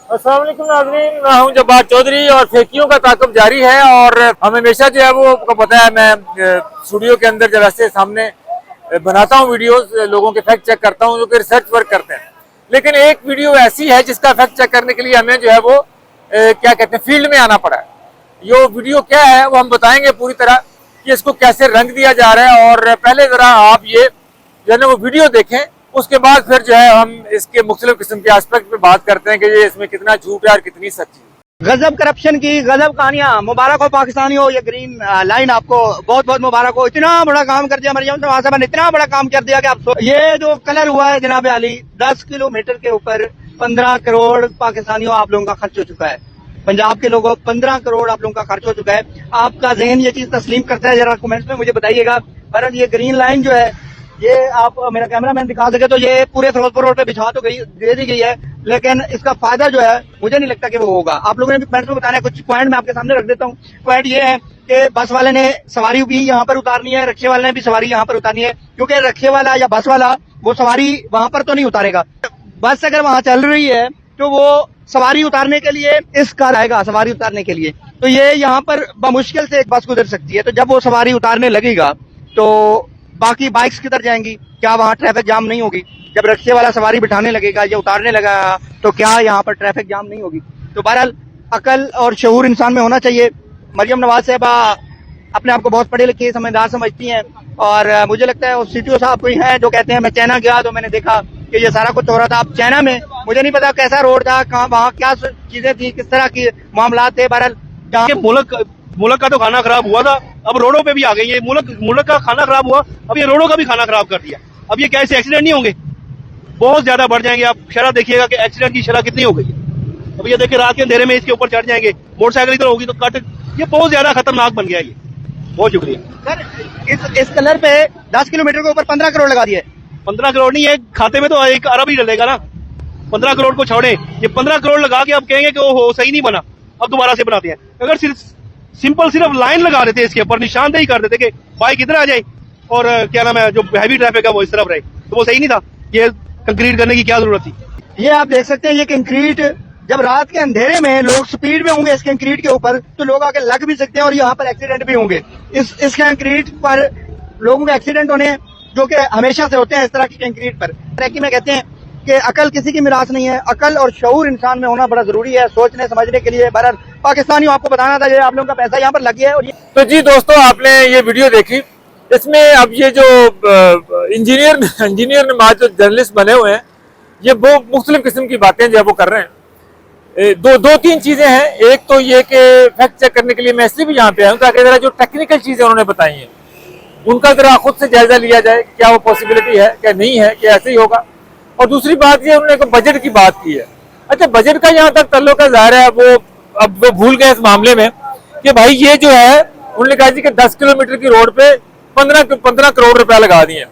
अस्सलाम वालेकुम नाज़रीन, मैं हूं जब्बार चौधरी और फेकियों का ताक़ुब जारी है। और हम हमेशा जो है वो आपको पता है, मैं स्टूडियो के अंदर जब ऐसे सामने बनाता हूं वीडियोस, लोगों के फैक्ट चेक करता हूं जो कि रिसर्च वर्क करते हैं। लेकिन एक वीडियो ऐसी है जिसका फैक्ट चेक करने के लिए हमें जो है वो क्या कहते हैं, फील्ड में आना पड़ा है। ये वीडियो क्या है वो हम बताएंगे पूरी तरह कि इसको कैसे रंग दिया जा रहा है। और पहले ज़रा आप ये जो है ना वो वीडियो देखें, उसके बाद फिर जो है हम इसके मुख्तलिफ किस्म के एस्पेक्ट पे बात करते हैं कि ये इसमें कितना झूठ है और कितनी सच्ची है। गजब करप्शन की गजब कहानियां। मुबारक हो पाकिस्तानी हो, ये ग्रीन लाइन आपको बहुत बहुत मुबारक हो। इतना बड़ा काम कर दिया मरियम नवाज साहब ने, इतना बड़ा काम कर दिया कि आप ये जो कलर हुआ है जनाब अली, 10 किलोमीटर के ऊपर 15 करोड़ पाकिस्तानियों आप लोगों का खर्च हो चुका है। पंजाब के लोगों 15 करोड़ आप लोगों का खर्च हो चुका है। आपका जहन ये चीज तस्लीम करता है? जरा कमेंट्स में मुझे बताइएगा। पर ये ग्रीन लाइन जो है, ये आप मेरा कैमरामैन दिखा सके तो ये पूरे फिरोजपुर रोड पे बिछा तो दे दी गई है, लेकिन इसका फायदा जो है मुझे नहीं लगता कि वो होगा। आप लोगों ने भी पॉइंट में बताना है, कुछ पॉइंट मैं आपके सामने रख देता हूँ। पॉइंट ये है कि बस वाले ने सवारी भी यहाँ पर उतारनी है, रिक्शे वाले ने भी सवारी यहाँ पर उतारनी है, क्योंकि रिक्शे वाला या बस वाला वो सवारी वहां पर तो नहीं उतारेगा। बस अगर वहां चल रही है तो वो सवारी उतारने के लिए इस कार आएगा, सवारी उतारने के लिए। तो ये यहाँ पर बमुश्किल से एक बस गुजर सकती है। तो जब वो सवारी उतारने लगेगा तो बाकी बाइक्स किधर जाएंगी? क्या वहाँ ट्रैफिक जाम नहीं होगी? जब रिक्शे वाला सवारी बिठाने लगेगा या उतारने लगा तो क्या यहाँ पर ट्रैफिक जाम नहीं होगी? तो बहरहाल अकल और शऊर इंसान में होना चाहिए। मरियम नवाज साहबा अपने आप को बहुत पढ़े लिखे समझदार समझती हैं, और मुझे लगता है उस सीटीओ साहब कोई है जो कहते हैं मैं चाइना गया तो मैंने देखा कि ये सारा कुछ हो रहा था। अब चाइना में मुझे नहीं पता कैसा रोड था, कहाँ वहाँ क्या चीजें थी, किस तरह की मामला थे। बहरहाल मुल्क का तो खाना खराब हुआ था, अब रोडों पे भी आ गई है। मुल्क का खाना खराब हुआ, अब ये रोडों का भी खाना खराब कर दिया। अब ये कैसे एक्सीडेंट नहीं होंगे? बहुत ज्यादा बढ़ जाएंगे। आप शरह देखिएगा कि एक्सीडेंट की शरह कितनी हो गई है। अब ये देखिए रात के अंधेरे में इसके ऊपर चढ़ जाएंगे, मोटरसाइकिल इधर होगी तो कट। ये बहुत ज्यादा खतरनाक बन गया ये। बहुत शुक्रिया सर। इस कलर पे 10 किलोमीटर के ऊपर 15 करोड़ लगा दिए। 15 करोड़ नहीं है, खाते में तो 1 अरब ही डलेगा ना। 15 करोड़ को छोड़े, ये 15 करोड़ लगा के अब कहेंगे कि वो सही नहीं बना, अब दोबारा से बनाते हैं। अगर सिर्फ लाइन लगा देते इसके ऊपर, निशानदेही कर देते कि बाइक इधर आ जाए और क्या नाम है जो हैवी ट्रैफिक है वो इस तरफ रहे, तो वो सही नहीं था। ये कंक्रीट करने की क्या जरूरत थी? ये आप देख सकते हैं, ये कंक्रीट जब रात के अंधेरे में लोग स्पीड में होंगे इस कंक्रीट के ऊपर तो लोग आके लग भी सकते हैं और यहाँ पर एक्सीडेंट भी होंगे। इस कंक्रीट पर लोगों के एक्सीडेंट होने जो कि हमेशा से होते हैं इस तरह की कंक्रीट पर। ट्रैकिंग में कहते हैं कि अकल किसी की मिरास नहीं है, अकल और शऊर इंसान में होना बड़ा जरूरी है सोचने समझने के लिए। बहरहाल पाकिस्तानियों आपको बताना था, ये आप लोगों का पैसा यहाँ पर लग गया है। और तो जी दोस्तों, आपने ये वीडियो देखी, इसमें अब ये जो इंजीनियर ने जो जर्नलिस्ट बने हुए हैं, ये वो मुख्तलिफ किस्म की बातें जो है वो कर रहे हैं। दो तीन चीजें हैं। एक तो ये कि फैक्ट चेक करने के लिए मैं इसलिए भी यहाँ पे आया हूँ ताकि जरा जो टेक्निकल चीजें उन्होंने बताई हैं उनका जरा खुद से जायजा लिया जाए, क्या वो पॉसिबिलिटी है, क्या नहीं है, क्या ऐसे ही होगा। और दूसरी बात ये, उन्होंने बजट की बात की है। अच्छा, बजट का यहाँ तक तल्लुक है, जाहिर है अब वो भूल गए इस मामले में कि भाई ये जो है, उन्होंने कहा जी कि 10 किलोमीटर की रोड पे 15 करोड़ रुपया लगा दिए।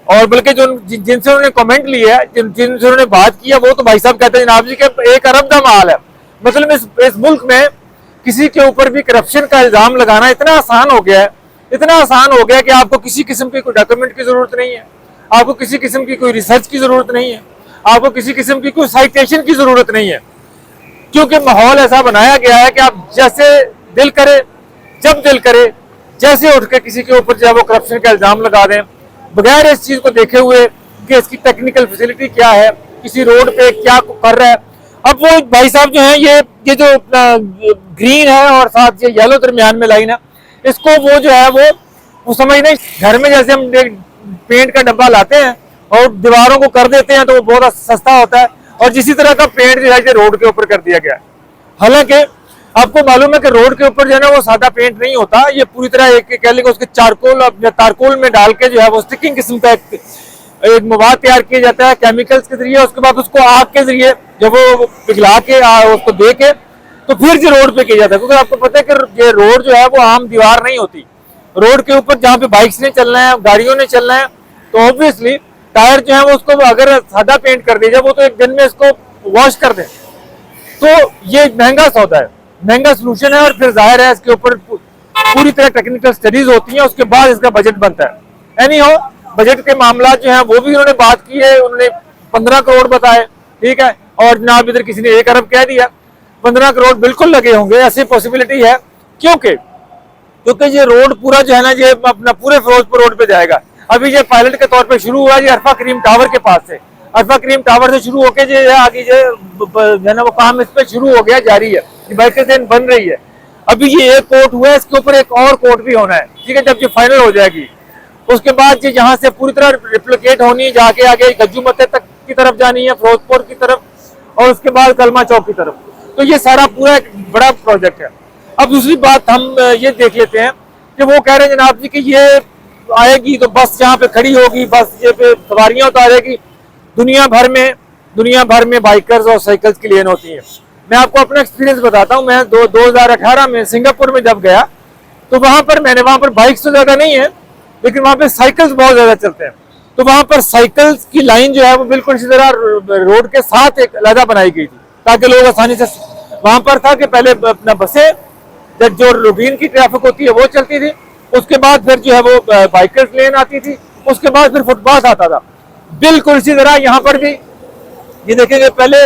और बल्कि जो जिनसे उन्होंने कमेंट लिया है, जिनसे उन्होंने बात किया, वो तो भाई साहब कहते हैं जनाब जी के 1 अरब का माल है। मतलब इस मुल्क में किसी के ऊपर भी करप्शन का इल्जाम लगाना इतना आसान हो गया है, इतना आसान हो गया कि आपको किसी किस्म की कोई डॉक्यूमेंट की जरूरत नहीं है, आपको किसी किस्म की कोई रिसर्च की जरूरत नहीं है, आपको किसी किस्म की कोई साइटेशन की जरूरत नहीं है, क्योंकि माहौल ऐसा बनाया गया है कि आप जैसे दिल करे, जब दिल करे, जैसे उठ के किसी के ऊपर जो है वो करप्शन का इल्जाम लगा दें, बगैर इस चीज को देखे हुए कि इसकी टेक्निकल फैसिलिटी क्या है, किसी रोड पे क्या कर रहा है। अब वो भाई साहब जो है, ये जो ग्रीन है और साथ ये येलो दरमियान में लाइन है, इसको वो जो है वो समझ नहीं। घर में जैसे हम पेंट का डब्बा लाते हैं और दीवारों को कर देते हैं तो वो बहुत सस्ता होता है, और जिसी तरह का पेंट जो है रोड के ऊपर कर दिया गया है। हालांकि आपको मालूम है कि रोड के ऊपर जो है ना वो सादा पेंट नहीं होता, ये पूरी तरह एक कह लेंगे उसके चारकोल में डाल के जो है वो स्टिकिंग किस्म का एक मवाद तैयार किया जाता है केमिकल्स के जरिए। उसके बाद उसको आग के जरिए जब वो पिघला के उसको दे के तो फिर जो रोड पे किया जाता है, क्योंकि आपको पता है कि ये रोड जो है वो आम दीवार नहीं होती। रोड के ऊपर जहाँ पे बाइक्स ने चलना है, गाड़ियों ने चलना है, तो ऑब्वियसली टायर जो है वो उसको अगर सादा पेंट कर दिया जाए वो तो एक दिन में इसको वॉश कर दे, तो ये महंगा सौदा है, महंगा सोल्यूशन है। और फिर जाहिर है इसके ऊपर पूरी तरह टेक्निकल स्टडीज होती हैं, उसके बाद इसका बजट बनता है। एनी हो, बजट के मामला जो है वो भी उन्होंने बात की है, उन्होंने 15 करोड़ बताए, ठीक है, और जनाब इधर किसी ने 1 अरब कह दिया, 15 करोड़ बिल्कुल लगे होंगे, ऐसी पॉसिबिलिटी है। क्योंकि ये रोड पूरा जो है ना, ये अपना पूरे फिरोजपुर रोड पे जाएगा। अभी ये पायलट के तौर पे शुरू हुआ ये अरफा करीम टावर के पास से, अरफा करीम टावर से शुरू होकर जो है आगे जो है ना वो काम इस पे शुरू हो गया, जारी है, बाइक लेन बन रही है। अभी ये एक कोर्ट हुआ है, इसके ऊपर एक और कोर्ट भी होना है, ठीक है, जब ये फाइनल हो जाएगी उसके बाद ये यहाँ से पूरी तरह रिप्लिकेट होनी, जाके आगे गज्जू मते तक की तरफ जानी है, फिरोजपुर की तरफ, और उसके बाद कलमा चौक की तरफ। तो ये सारा पूरा एक बड़ा प्रोजेक्ट है। अब दूसरी बात हम ये देख लेते हैं कि वो कह रहे हैं जनाब जी कि ये आएगी तो बस यहाँ पे खड़ी होगी, बस ये पे सवारियां उतारेगी। दुनिया भर में बाइकर्स और साइकिल्स की लेन होती है। मैं आपको अपना एक्सपीरियंस बताता हूँ। मैं 2018 में सिंगापुर में जब गया तो वहां पर बाइक्स तो ज्यादा नहीं है, लेकिन वहां पे साइकिल्स बहुत ज्यादा चलते हैं। तो वहां पर साइकिल्स की लाइन जो है वो बिल्कुल इसी तरह रोड के साथ एक अलग बनाई गई थी, ताकि लोग आसानी से, वहां पर था कि पहले अपना बसें जो रूटीन की ट्रैफिक होती है वो चलती थी, उसके बाद फिर जो है वो बाइकर्स लेन आती थी, उसके बाद फिर फुटपाथ आता था। बिल्कुल इसी तरह यहाँ पर भी ये देखेंगे, पहले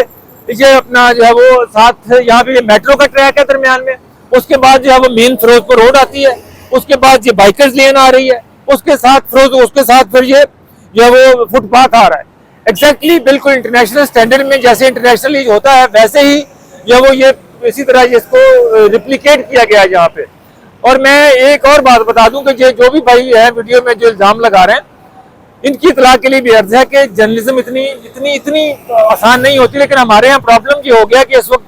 ये अपना जो है वो साथ यहाँ पे मेट्रो का ट्रैक है दरमियान में, उसके बाद जो है वो मेन फिरोजपुर रोड आती है, उसके बाद ये बाइकर्स लेन आ रही है, उसके साथ फिर ये जो है वो फुटपाथ आ रहा है। एग्जैक्टली बिल्कुल इंटरनेशनल स्टैंडर्ड में जैसे इंटरनेशनली होता है वैसे ही जो है वो ये इसी तरह इसको रिप्लिकेट किया गया है यहाँ पे। और मैं एक और बात बता दूं कि ये जो भी भाई है वीडियो में जो इल्जाम लगा रहे हैं, इनकी इतला के लिए भी अर्ज है कि जर्नलिज्म इतनी आसान नहीं होती। लेकिन हमारे यहाँ प्रॉब्लम ये हो गया कि इस वक्त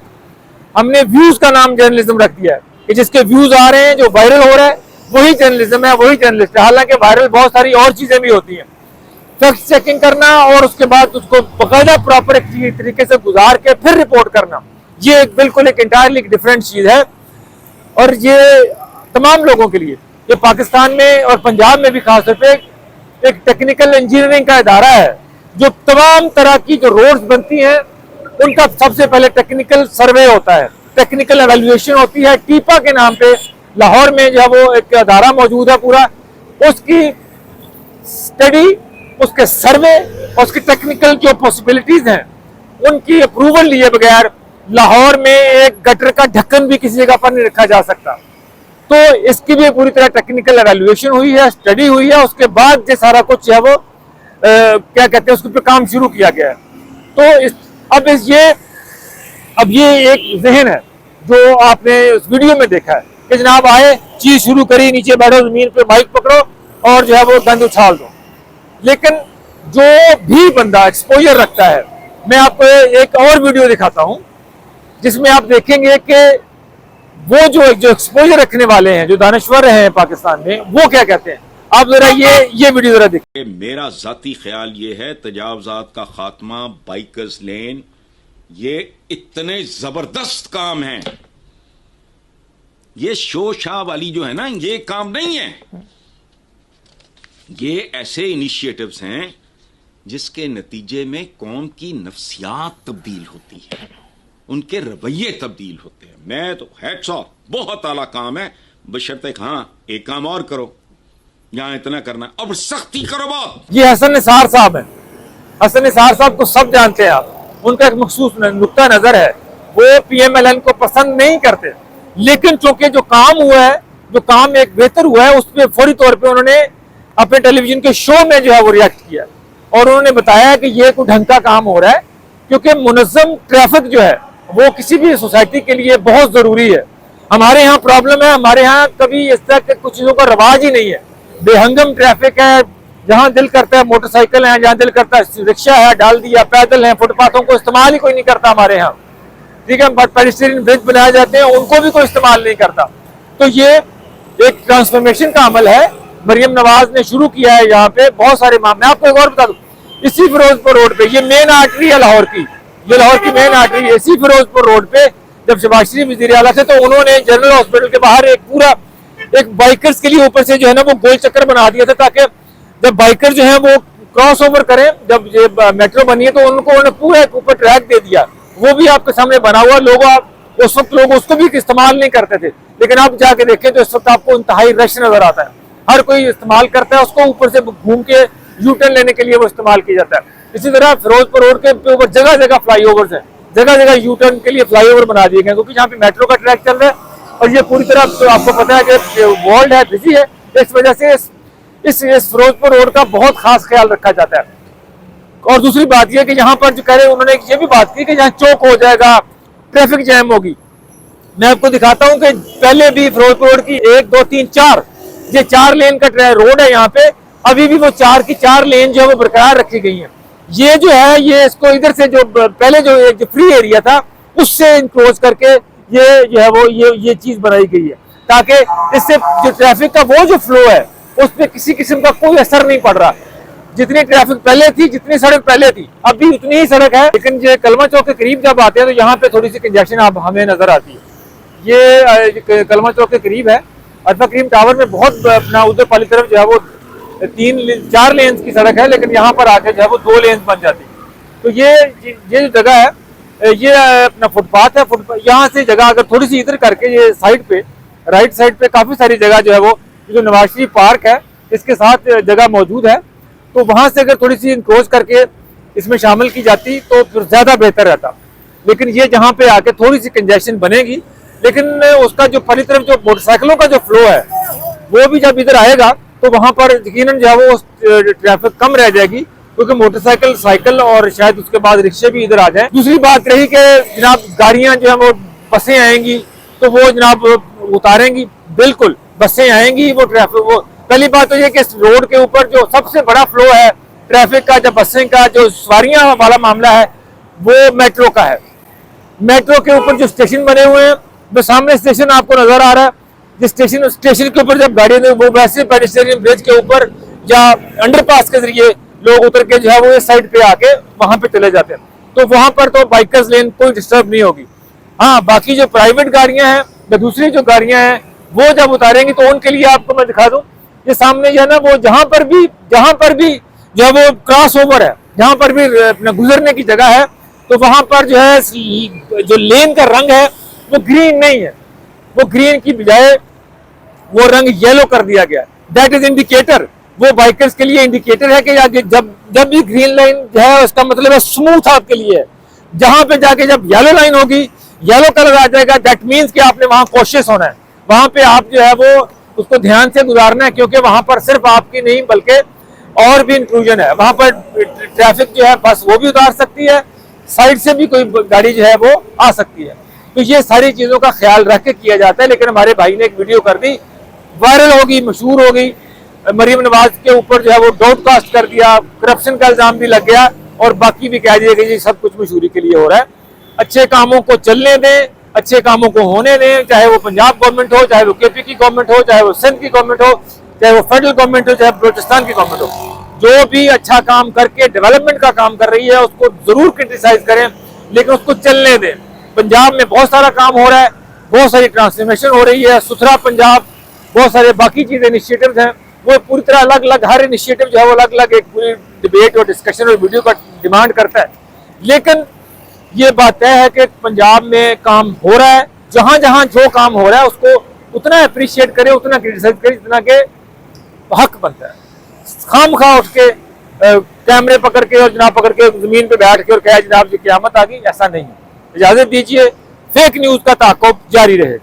हमने व्यूज का नाम जर्नलिज्म रख दिया है कि जिसके व्यूज आ रहे हैं, जो वायरल हो रहा है, वही जर्नलिज्म है, वही जर्नलिस्ट है। हालांकि वायरल बहुत सारी और चीजें भी होती हैं, फैक्ट चेकिंग करना और उसके बाद उसको बकायदा प्रॉपर एक तरीके से गुजार के फिर रिपोर्ट करना, ये बिल्कुल एक इंटायरली डिफरेंट चीज है। और ये तमाम लोगों के लिए, ये पाकिस्तान में और पंजाब में भी खासतौर पे एक टेक्निकल इंजीनियरिंग का इदारा है, जो तमाम तरह की जो रोड्स बनती हैं उनका सबसे पहले टेक्निकल सर्वे होता है, टेक्निकल एवेल्युएशन होती है। टीपा के नाम पे लाहौर में जो है वो एक अदारा मौजूद है पूरा, उसकी स्टडी, उसके सर्वे, उसकी टेक्निकल जो पॉसिबिलिटीज हैं उनकी अप्रूवल लिए बगैर लाहौर में एक गटर का ढक्कन भी किसी जगह पर नहीं रखा जा सकता। तो इसकी भी पूरी तरह टेक्निकल एवेल्युएशन हुई है, स्टडी हुई है, उसके बाद ये सारा कुछ है वो क्या कहते हैं उसके ऊपर काम शुरू किया गया है। तो अब ये एक जहन है जो आपने उस वीडियो में देखा है कि जनाब आए, चीज शुरू करी, नीचे बैठो, जमीन पे माइक पकड़ो और जो है वो गंद उछाल दो। लेकिन जो भी बंदा एक्सपोजर रखता है, मैं आपको एक और वीडियो दिखाता हूं जिसमें आप देखेंगे कि वो जो एक्सपोजर रखने वाले हैं, जो दानश्वर हैं पाकिस्तान में, वो क्या कहते हैं। आप जरा ये वीडियो जरा देखिए। मेरा जाती ख्याल ये है तजावजात का खात्मा, बाइकर्स लेन, ये इतने जबरदस्त काम है, ये शो शाह वाली जो है ना, ये काम नहीं है। ये ऐसे इनिशिएटिव्स हैं जिसके नतीजे में कौम की नफ्सियात तब्दील होती है, उनके रवैये तब्दील होते हैं। मैं तो हैट्स ऑफ, बहुत आला काम है, बशर्ते हाँ एक काम और करो, यहां इतना करना, अब सख्ती करो बहुत। ये हसन निसार साहब है। हसन निसार साहब को सब जानते हैं आप, उनका एक मखसूस नुक्ता नजर है, वो PMLN को पसंद नहीं करते, लेकिन चूंकि जो काम हुआ है, जो काम एक बेहतर हुआ है, उस पर फौरी तौर पर उन्होंने अपने टेलीविजन के शो में जो है वो रिएक्ट किया और उन्होंने बताया कि ये कोई ढंग का काम हो रहा है, क्योंकि मुनज़्ज़म ट्रैफिक जो है वो किसी भी सोसाइटी के लिए बहुत जरूरी है। हमारे यहाँ प्रॉब्लम है, हमारे यहाँ कभी इस तरह के कुछ चीजों का रवाज ही नहीं है, बेहंगम ट्रैफिक है, जहाँ दिल करता है मोटरसाइकिल है, जहाँ दिल करता है रिक्शा है डाल दिया, पैदल है, फुटपाथों को इस्तेमाल ही कोई नहीं करता हमारे यहाँ, ठीक है। बट पेडिस्ट्रियन ब्रिज बनाए जाते हैं, उनको भी कोई इस्तेमाल नहीं करता। तो ये एक ट्रांसफॉर्मेशन का अमल है, मरियम नवाज ने शुरू किया है यहाँ पे बहुत सारे मामले। आपको एक और बता दूं, इसी फिरोजपुर रोड पे, ये मेन आर्टरी है लाहौर की, ये लाहौर की मेन आर्टरी है, इसी फिरोजपुर रोड पे जब शहबाज शरीफ वज़ीर आला थे तो उन्होंने जनरल हॉस्पिटल के बाहर एक पूरा एक बाइकर्स के लिए ऊपर से जो है ना वो गोल चक्कर बना दिया था, ताकि जब बाइकर जो है वो क्रॉस ओवर करें, जब ये मेट्रो बनी है तो उनको पूरा ऊपर ट्रैक दे दिया, वो भी आपके सामने बना हुआ। लोग उस वक्त लोग उसको भी इस्तेमाल नहीं करते थे, लेकिन आप जाके देखें तो इस वक्त आपको इंतहाई रश नजर आता है, हर कोई इस्तेमाल करता है उसको, ऊपर से घूम के यू टर्न लेने के लिए वो इस्तेमाल किया जाता है। इसी तरह फिरोजपुर रोड के ऊपर जगह जगह फ्लाईओवर्स हैं, जगह जगह यू टर्न के लिए फ्लाईओवर बना दिए गए, क्योंकि यहाँ पे मेट्रो का ट्रैक चल रहा है और ये पूरी तरह तो आपको पता है कि वर्ल्ड है, बिजी है, इस वजह से इस फिरोजपुर रोड का बहुत खास ख्याल रखा जाता है। और दूसरी बात यह कि यहाँ पर जो कह रहे उन्होंने ये भी बात की कि यहाँ चौक हो जाएगा, ट्रैफिक जैम होगी। मैं आपको दिखाता हूँ कि पहले भी फिरोजपुर रोड की 1, 2, 3, 4 ये 4 लेन का रोड है यहाँ पे, अभी भी वो 4 की 4 लेन जो है वो बरकरार रखी गई है। ये जो है ये इसको इधर से जो पहले जो एक फ्री एरिया था उससे इंक्लोज करके ये जो है वो ये चीज बनाई गई है, ताकि इससे जो ट्रैफिक का वो जो फ्लो है उस पर किसी किस्म का कोई असर नहीं पड़ रहा। जितनी ट्रैफिक पहले थी, जितनी सड़क पहले थी, अब भी उतनी ही सड़क है, लेकिन ये कलमा चौक के करीब जब आते हैं तो यहाँ पे थोड़ी सी कंजेक्शन अब हमें नजर आती है। ये कलमा चौक के करीब है, अल्फा क्रीम टावर में बहुत अपना उधर वाली तरफ जो है वो 3-4 लेन्स की सड़क है, लेकिन यहाँ पर आके जो है वो 2 लेन्स बन जाती है। तो ये जो जगह है ये अपना फुटपाथ है, यहाँ से जगह अगर थोड़ी सी इधर करके ये साइड पे राइट साइड पे काफी सारी जगह जो है वो जो नवाज शरीफ पार्क है इसके साथ जगह मौजूद है, तो वहां से अगर थोड़ी सी इंक्रोच करके इसमें शामिल की जाती तो फिर ज्यादा बेहतर रहता। लेकिन ये जहाँ पे आके थोड़ी सी कंजेशन बनेगी, लेकिन उसका जो पहली तरफ जो मोटरसाइकिलों का जो फ्लो है वो भी जब इधर आएगा तो वहां पर यकीनन जो है वो ट्रैफिक कम रह जाएगी, क्योंकि मोटरसाइकिल, साइकिल और शायद उसके बाद रिक्शे भी इधर आ जाएं। दूसरी बात रही कि जनाब गाड़ियां जो है वो बसें आएंगी तो वो जनाब उतारेंगी, बिल्कुल बसें आएंगी, वो ट्रैफिक वो पहली बात तो ये कि इस रोड के ऊपर जो सबसे बड़ा फ्लो है ट्रैफिक का, जब बसें का जो सवारियां वाला मामला है वो मेट्रो का है। मेट्रो के ऊपर जो स्टेशन बने हुए हैं, वो सामने स्टेशन आपको नजर आ रहा है, जिस स्टेशन के ऊपर जब गाड़ियां वो वैसे पेडिस्ट्रियन ब्रिज के ऊपर या अंडरपास के जरिए लोग उतर के जो है वो इस साइड पे आके वहां पे चले जाते हैं, तो वहां पर तो बाइकर्स लेन कोई डिस्टर्ब नहीं होगी। हाँ, बाकी जो प्राइवेट गाड़ियां हैं या दूसरी जो गाड़ियां हैं वो जब उतारेंगी तो उनके लिए आपको मैं दिखा दूं, ये सामने जो है ना वो जहां पर भी जो है वो क्रॉस ओवर है, जहां पर भी अपना गुजरने की जगह है, तो वहां पर जो है जो लेन का रंग है वो ग्रीन नहीं है, वो ग्रीन की बजाय वो रंग येलो कर दिया गया। दैट इज इंडिकेटर, वो बाइकर्स के लिए इंडिकेटर है कि जब भी ग्रीन लाइन जो है उसका मतलब है स्मूथ आपके लिए। जहां पे जाके जब येलो लाइन होगी, येलो कलर आ जाएगा, दैट मीन्स कि आपने वहां कॉशियस होना है, वहां पे आप जो है वो उसको ध्यान से गुजारना है, क्योंकि वहां पर सिर्फ आपकी नहीं बल्कि और भी इंक्लूजन है। वहां पर ट्रैफिक जो है बस वो भी उतार सकती है, साइड से भी कोई गाड़ी जो है वो आ सकती है। तो ये सारी चीजों का ख्याल रख के किया जाता है। लेकिन हमारे भाई ने एक वीडियो कर दी, वायरल होगी, मशहूर हो गई, मरीम नवाज के ऊपर जो है वो ब्रॉडकास्ट कर दिया, करप्शन का इल्जाम भी लग गया और बाकी भी कह दिया कि ये सब कुछ मशहूरी के लिए हो रहा है। अच्छे कामों को चलने दें, अच्छे कामों को होने दें, चाहे वो पंजाब गवर्नमेंट हो, चाहे वो केपी की गवर्नमेंट हो, चाहे वो सिंध की गवर्नमेंट हो, चाहे वो फेडरल गवर्नमेंट हो, चाहे बलूचिस्तान की गवर्नमेंट हो। जो भी अच्छा काम करके डेवलपमेंट का काम कर रही है उसको जरूर क्रिटिसाइज करें, लेकिन उसको चलने दें। पंजाब में बहुत सारा काम हो रहा है, बहुत सारी ट्रांसफॉर्मेशन हो रही है, सुथरा पंजाब, बहुत सारे बाकी चीजें इनिशिएटिव्स हैं, वो पूरी तरह अलग अलग, हर इनिशिएटिव जो है वो अलग अलग एक पूरी डिबेट और डिस्कशन और वीडियो का डिमांड करता है। लेकिन ये बात तय है कि पंजाब में काम हो रहा है, जहां जहां जो काम हो रहा है उसको उतना अप्रिशिएट करें, उतना क्रिटिसाइज करें जितना के हक बनता है। खामखा उठ के कैमरे पकड़ के और जनाब पकड़ के जमीन पे बैठ के और कहा जनाब जी क़यामत आ गई, ऐसा नहीं है। इजाजत दीजिए, फेक न्यूज का ताक़ुब जारी रहे।